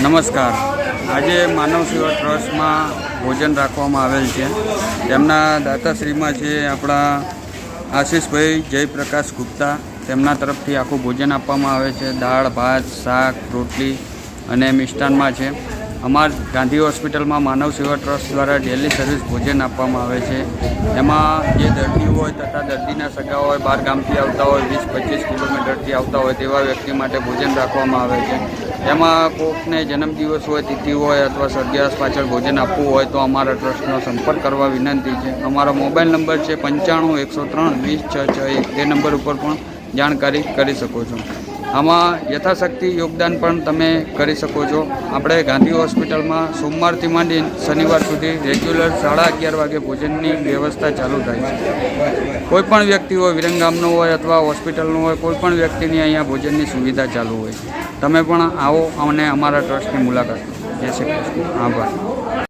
નમસ્કાર। આજે માનવ સેવા ટ્રસ્ટમાં ભોજન રાખવામાં આવેલ છે। તેમના દાતાશ્રીમાં છે આપણા આશીષભાઈ જયપ્રકાશ ગુપ્તા। તેમના તરફથી આખું ભોજન આપવામાં આવે છે। દાળ, ભાત, શાક, રોટલી અને મિષ્ટાનમાં છે। અમાર ગાંધી હોસ્પિટલમાં માનવ સેવા ટ્રસ્ટ દ્વારા ડેલી સર્વિસ ભોજન આપવામાં આવે છે। એમાં જે દર્દી હોય તથા દર્દીના સગા હોય, બહાર ગામથી આવતા હોય, 20-25 કિલોમીટરથી આવતા હોય તેવા વ્યક્તિ માટે ભોજન રાખવામાં આવે છે। એમાં કોકને જન્મદિવસ હોય, તિથિ હોય અથવા સર્ગિયાસ પાછળ ભોજન આપવું હોય તો અમારા ટ્રસ્ટનો સંપર્ક કરવા વિનંતી છે। અમારો મોબાઈલ નંબર છે 95 103 20 661। તે નંબર ઉપર પણ જાણકારી કરી શકો છો। આમાં યથાશક્તિ યોગદાન પણ તમે કરી શકો છો। આપણે ગાંધી હોસ્પિટલમાં સોમવારથી માંડી શનિવાર સુધી રેગ્યુલર 11:30 વાગે ભોજનની વ્યવસ્થા ચાલુ થાય છે। કોઈપણ વ્યક્તિ હોય, વિરંગામનો હોય અથવા હોસ્પિટલનો હોય, કોઈપણ વ્યક્તિની અહીંયા ભોજનની સુવિધા ચાલુ હોય છે। તમે પણ આવો અને અમારા ટ્રસ્ટની મુલાકાત લો। જય શ્રી કૃષ્ણ। આભાર।